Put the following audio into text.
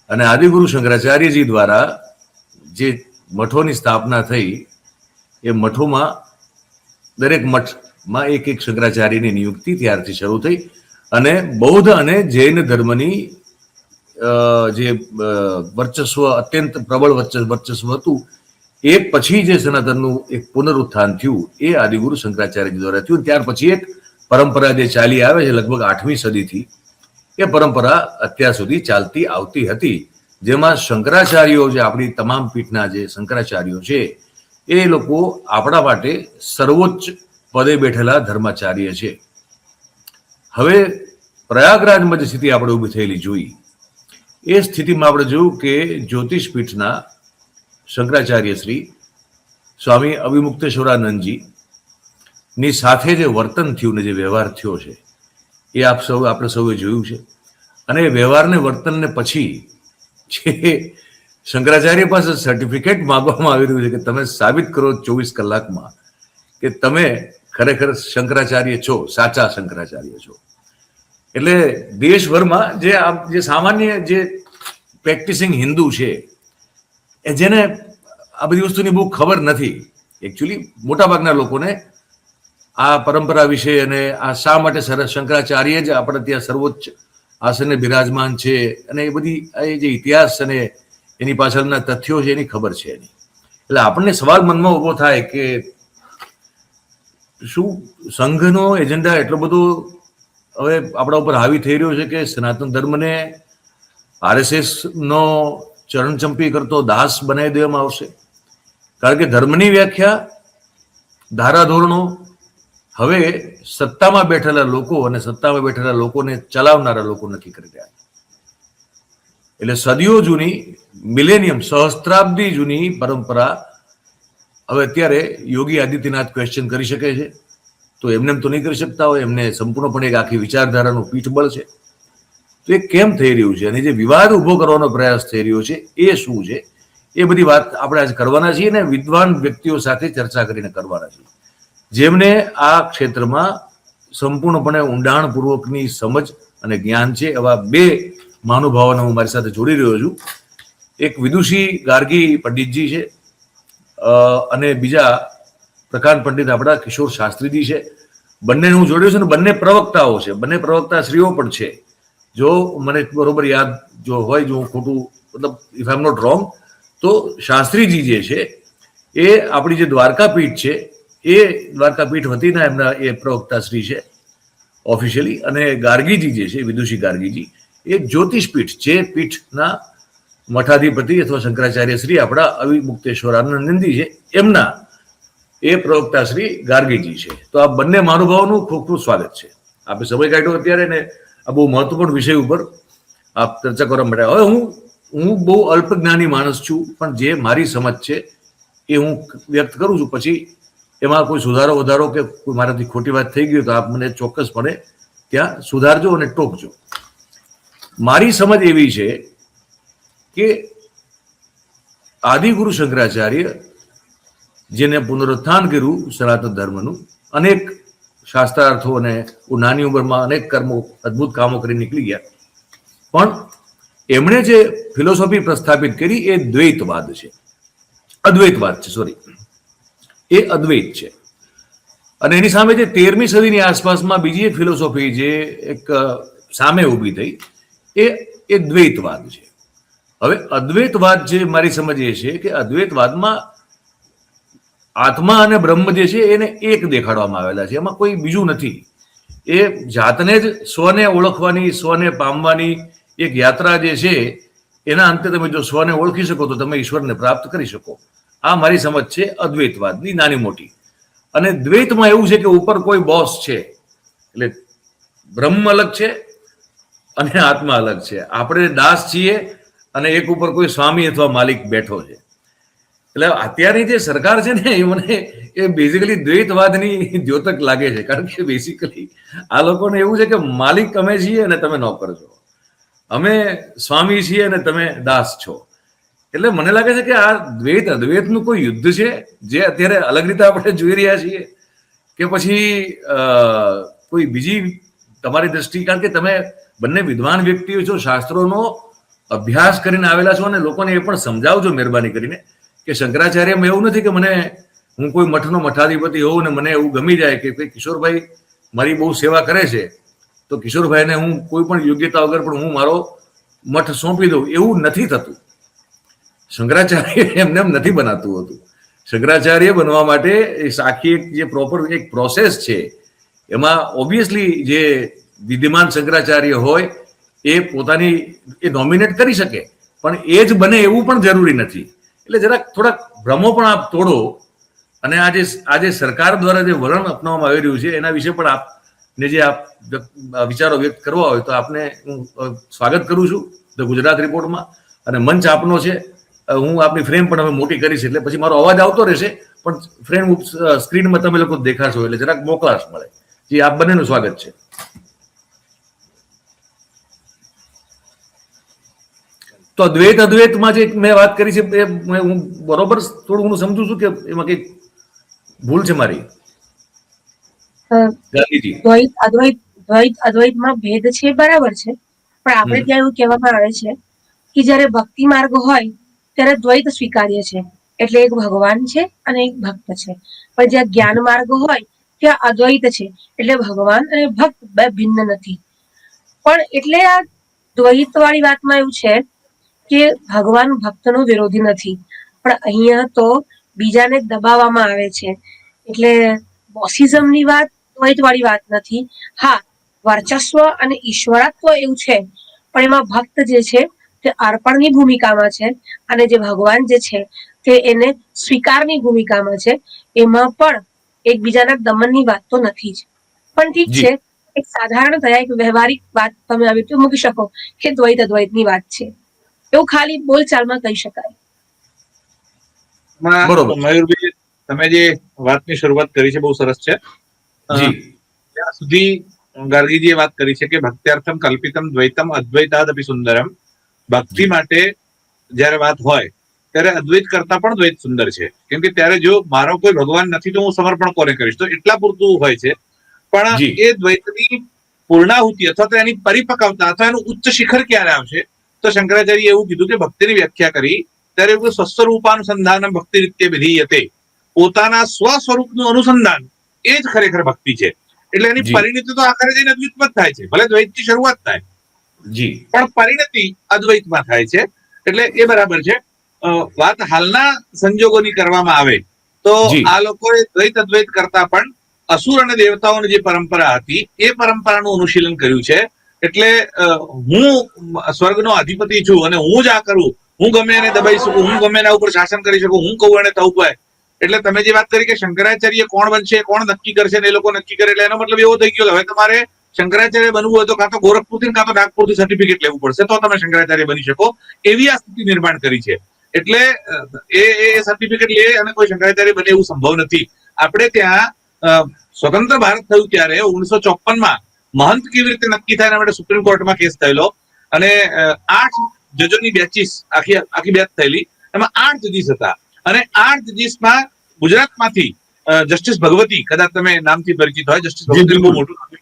અને આદિગુરુ શંકરાચાર્યજી દ્વારા જે મઠોની સ્થાપના થઈ એ મઠોમાં દરેક મઠમાં એક એક શંકરાચાર્યની નિયુક્તિ ત્યારથી શરૂ થઈ અને બૌદ્ધ અને જૈન ધર્મની જે વર્ચસ્વ અત્યંત પ્રબળ વર્ચસ્વ હતું એ પછી જે સનાતનનું એક પુનરુત્થાન થયું એ આદિગુરુ શંકરાચાર્યજી દ્વારા થયું. ત્યાર પછી એક પરંપરા જે ચાલી આવે છે લગભગ 8મી સદીથી, એ પરંપરા અત્યાર સુધી ચાલતી આવતી હતી, જેમાં શંકરાચાર્યો જે આપણી તમામ પીઠના જે શંકરાચાર્યો છે એ લોકો આપણા માટે સર્વોચ્ચ પદે બેઠેલા ધર્માચાર્ય છે. હવે પ્રયાગરાજમાં જે સ્થિતિ આપણે ઊભી થયેલી જોઈ એ સ્થિતિમાં આપણે જોયું કે જ્યોતિષ પીઠના શંકરાચાર્ય શ્રી સ્વામી અવિમુક્તેશ્વરાનંદજી ની સાથે જે વર્તન થયું ને જે વ્યવહાર થયો છે એ આપણે સૌએ જોયું છે. અને એ વ્યવહારને વર્તનને પછી જે શંકરાચાર્ય પાસે સર્ટિફિકેટ માંગવામાં આવી રહ્યું છે કે તમે સાબિત કરો 24 કલાકમાં કે તમે ખરેખર શંકરાચાર્ય છો, સાચા શંકરાચાર્ય છો. એટલે દેશભરમાં જે સામાન્ય જે પ્રેક્ટિસિંગ હિન્દુ છે એ જેને આ બધી વસ્તુની બહુ ખબર નથી, એકચ્યુઅલી મોટાભાગના લોકોને આ પરંપરા વિશે અને આ શા માટે શંકરાચાર્ય જ આપણે ત્યાં સર્વોચ્ચ આસને બિરાજમાન છે અને એ બધી એ જે ઇતિહાસ અને એની પાછળના તથ્યો છે એની ખબર છે નહીં. એટલે આપણને સવાલ મનમાં ઊભો થાય કે શું સંઘનો એજન્ડા એટલો બધો હવે આપણા ઉપર હાવી થઈ રહ્યો છે કે સનાતન ધર્મને RSS નો ચરણચંપી કરતો દાસ બનાવી દેવામાં આવશે? કારણ કે ધર્મની વ્યાખ્યા, ધારાધોરણો હવે સત્તામાં બેઠેલા લોકો અને સત્તામાં બેઠેલા લોકોને ચલાવનારા લોકો નક્કી કરી રહ્યા. એટલે સદીઓ જૂની, મિલેનિયમ, સહસ્ત્રાબ્દી જૂની પરંપરા હવે અત્યારે યોગી આદિત્યનાથ ક્વેશ્ચન કરી શકે છે તો એમને તો નહીં કરી શકતા હોય, એમને સંપૂર્ણપણે એક આખી વિચારધારાનું પીઠબળ છે. તો એ કેમ થઈ રહ્યું છે અને જે વિવાદ ઉભો કરવાનો પ્રયાસ થઈ રહ્યો છે એ શું છે, એ બધી વાત આપણે આજે કરવાના છીએ ને વિદ્વાન વ્યક્તિઓ સાથે ચર્ચા કરીને કરવાના છીએ, જેમને આ ક્ષેત્રમાં સંપૂર્ણપણે ઊંડાણપૂર્વકની સમજ અને જ્ઞાન છે. એવા બે મહાનુભાવોને હું મારી સાથે જોડી રહ્યો છું. એક વિદુષી ગાર્ગી પંડિતજી છે અને બીજા પ્રકાંડ પંડિત આપણા કિશોર શાસ્ત્રીજી છે. બંનેને હું જોડ્યો છું ને બંને પ્રવક્તાઓ છે, બંને પ્રવક્તા શ્રીઓ પણ છે. જો મને બરોબર યાદ જો હોય, જો હું ખોટું મતલબ if I am not wrong, તો શાસ્ત્રીજી જે છે એ આપણી જે દ્વારકાપીઠ છે એ દ્વારકાપીઠ વતીના એમના એ પ્રવક્તા શ્રી છે ઓફિશિયલી. અને ગાર્ગીજી જે છે, વિદુષી ગાર્ગીજી, એ જ્યોતિષપીઠ જે પીઠના મઠાધિપતિ અથવા શંકરાચાર્ય શ્રી આપણા અવિમુક્તેશ્વરાનંદજી છે એમના એ પ્રવક્તા શ્રી ગાર્ગીજી છે. તો આ બંને મહાનુભાવોનું ખૂબ ખૂબ સ્વાગત છે. આપણે સમય કાઢ્યો અત્યારે ને આ બહુ મહત્વપૂર્ણ વિષય ઉપર આપ ચર્ચા કરવા માટે. હવે હું બહુ અલ્પજ્ઞાની માણસ છું, પણ જે મારી સમજ છે એ હું વ્યક્ત કરું છું. પછી એમાં કોઈ સુધારો વધારો કે કોઈ મારાથી ખોટી વાત થઈ ગઈ તો આપ મને ચોક્કસપણે ત્યાં સુધારજો અને ટોકજો. મારી સમજ એવી છે કે આદિગુરુ શંકરાચાર્ય જેને પુનરુત્થાન કર્યું સનાતન ધર્મનું, અનેક શાસ્ત્રાર્થો અને નાની ઉંમરમાં અનેક કર્મો, અદ્ભુત કામો કરી નીકળી ગયા, પણ એમણે જે ફિલોસોફી પ્રસ્થાપિત કરી એ દ્વૈતવાદ છે, અદ્વૈતવાદ છે, સોરી, એ અદ્વૈત છે. અને એની સામે જે 13મી સદીની આસપાસમાં બીજી એક ફિલોસોફી જે એક સામે ઊભી થઈ એ દ્વૈતવાદ છે. હવે અદ્વૈતવાદ જે મારી સમજ એ છે કે અદ્વૈતવાદમાં આત્મા અને બ્રહ્મ જે છે એને એક દેખાડવામાં આવેલા છે, એમાં કોઈ બીજું નથી. એ જાતને જ સ્વને ઓળખવાની, સ્વને પામવાની એક યાત્રા જે છે એના અંતે તમે જો સ્વને ઓળખી શકો તો તમે ઈશ્વરને પ્રાપ્ત કરી શકો. આ મારી સમજ છે અદ્વૈતવાદની નાની મોટી. અને દ્વૈતમાં એવું છે કે ઉપર કોઈ બોસ છે, એટલે બ્રહ્મ અલગ છે અને આત્મા અલગ છે. આપણે દાસ છીએ અને એક ઉપર કોઈ સ્વામી અથવા માલિક બેઠો છે. એટલે અત્યારની જે સરકાર છે ને એ મને એ બેઝિકલી દ્વૈતવાદની દ્યોતક લાગે છે. કારણ કે બેઝિકલી આ લોકોને એવું છે કે માલિક અમે છીએ અને તમે નોકર છો, અમે સ્વામી છીએ અને તમે દાસ છો. એટલે મને લાગે છે કે આ દ્વૈત અદ્વૈતનું કોઈ યુદ્ધ છે જે અત્યારે અલગ રીતે આપણે જોઈ રહ્યા છીએ, કે પછી કોઈ બીજી તમારી દ્રષ્ટિ? કારણ કે તમે બંને વિદ્વાન વ્યક્તિઓ છો, શાસ્ત્રોનો અભ્યાસ કરીને આવેલા છો અને લોકોને એ પણ સમજાવજો મહેરબાની કરીને કે શંકરાચાર્યમાં એવું નથી કે હું કોઈ મઠનો મઠાધિપતિ હોઉં ને મને એવું ગમી જાય કે કિશોરભાઈ મારી બહુ સેવા કરે છે તો કિશોરભાઈને હું કોઈ પણ યોગ્યતા વગર પણ હું મારો મઠ સોંપી દઉં, એવું નથી થતું. શંકરાચાર્ય એમને એમ નથી બનાતું હતું. શંકરાચાર્ય બનવા માટે આખી જે પ્રોપર એક પ્રોસેસ છે, એમાં ઓબ્વિયસલી જે વિદ્યમાન શંકરાચાર્ય હોય એ પોતાની નોમિનેટ કરી શકે, પણ એ જ બને એવું પણ જરૂરી નથી. એટલે જરાક થોડાક ભ્રમો પણ આપ તોડો અને આજે સરકાર દ્વારા જે વલણ અપનાવવામાં આવી રહ્યું છે એના વિશે પણ આપને જે આપ વિચારો વ્યક્ત કરવા હોય તો આપને હું સ્વાગત કરું છું ધ ગુજરાત રિપોર્ટમાં. અને મંચ આપનો છે, હું આપની ફ્રેમ પણ હવે મોટી કરીશ એટલે પછી મારો અવાજ આવતો રહેશે, પણ ફ્રેમ સ્ક્રીનમાં તમે લોકો દેખાશો એટલે જરાક મોકલાશ મળે. જી, આપ બંનેનું સ્વાગત છે. તો અદ્વૈતમાં જે મેં વાત કરી છે એ હું બરોબર થોડું ઘણું સમજુ છું કે એમાં કઈ ભૂલ છે મારી? અદ્વૈતમાં ભેદ છે, બરાબર છે, પણ આપણે ત્યાં એવું કહેવામાં આવે છે કે જયારે ભક્તિ માર્ગ હોય ત્યારે દ્વૈત સ્વીકાર્ય છે, એટલે એક ભગવાન છે અને એક ભક્ત છે. પણ જ્યાં જ્ઞાન માર્ગ હોય ત્યાં અદ્વૈત છે, એટલે ભગવાન અને ભક્ત બે ભિન્ન નથી. પણ એટલે આ દ્વૈત વાળી વાતમાં એવું છે કે ભગવાન ભક્તનો વિરોધી નથી, પણ અહીંયા તો બીજાને દબાવવામાં આવે છે. એટલે બોસિઝમની વાત દ્વૈત વાળી વાત નથી. હા, વર્ચસ્વ અને ઈશ્વરત્વ એવું છે, પણ એમાં ભક્ત જે છે તે અર્પણની ભૂમિકામાં છે અને જે ભગવાન જે છે તે એને સ્વીકારની ભૂમિકામાં છે. એમાં પણ એકબીજાના દમનની વાત તો નથી જ. પણ ઠીક છે, એક સાધારણ થયા એક વ્યવહારિક વાત તમે આવી રીતે મૂકી શકો કે દ્વૈત અદ્વૈતની વાત છે, એવું ખાલી બોલચાલમાં કહી શકાય. મયુરભાઈ, તમે જે વાતની શરૂઆત કરી છે બહુ સરસ છે. ત્યાં સુધી ગાર્ગીજીએ વાત કરી છે કે ભક્ત્યાર્થમ કલ્પિતમ દ્વૈતમ અદ્વૈતાદપી સુંદરમ. ભક્તિ માટે જયારે વાત હોય ત્યારે અદ્વૈત કરતા પણ દ્વૈત સુંદર છે, કેમ કે ત્યારે જો મારો કોઈ ભગવાન નથી તો હું સમર્પણ કોને કરીશ, તો એટલા પૂરતું હોય છે. પણ એ દ્વૈતની પૂર્ણાહુતિ અથવા તો એની પરિપક્વતા અથવા એનું ઉચ્ચ શિખર ક્યારે આવશે, તો શંકરાચાર્ય એવું કીધું કે ભક્તિની વ્યાખ્યા કરી ત્યારે એવું સ્વસ્વરૂપાનુસંધાન ભક્તિ રીતે વિધીયતે, પોતાના સ્વ સ્વરૂપનું અનુસંધાન એ જ ખરેખર ભક્તિ છે. એટલે એની પરિણતિ તો આખરે જઈને અદ્વૈતમાં થાય છે, ભલે દ્વૈતની શરૂઆત થાય પણ પરિણતિ અદ્વૈતમાં થાય છે. એટલે એ બરાબર છે. વાત હાલના સંજોગોની કરવામાં આવે તો આ લોકોએ દ્વૈત અદ્વૈત કરતા પણ અસુર અને દેવતાઓની જે પરંપરા હતી એ પરંપરાનું અનુશીલન કર્યું છે. એટલે હું સ્વર્ગનો અધિપતિ છું અને હું જ આ કરું, હું ગમે એને દબાઈ શકું, હું ગમે એના ઉપર શાસન કરી શકું, હું કહું એને થવું પડે. એટલે તમે જે વાત કરી કે શંકરાચાર્ય કોણ બનશે, કોણ નક્કી કરશે, એ લોકો નક્કી કરે, એટલે એનો મતલબ એવો થઈ ગયો હવે તમારે શંકરાચાર્ય બનવું હોય તો કાં તો ગોરખપુરથી કાં તો નાગપુરથી સર્ટિફિકેટ લેવું પડશે તો તમે શંકરાચાર્ય બની શકો, એવી આ સ્થિતિ નિર્માણ કરી છે. એટલે એ સર્ટિફિકેટ લે અને કોઈ શંકરાચાર્ય બને એવું સંભવ નથી. આપણે ત્યાં સ્વતંત્ર ભારત થયું ત્યારે 1954માં મહંત કેવી રીતે નક્કી થાય એના માટે સુપ્રીમ કોર્ટમાં કેસ થયેલો અને 8 જજોની બેચીસ આખી બેચ થયેલી, એમાં 8 જજીસ હતા અને 8 જજીસમાં ગુજરાતમાંથી જસ્ટિસ ભગવતી, કદાચ તમે નામથી પરિચિત હોય, જસ્ટિસ ભગવતી બહુ મોટું નામ હતું.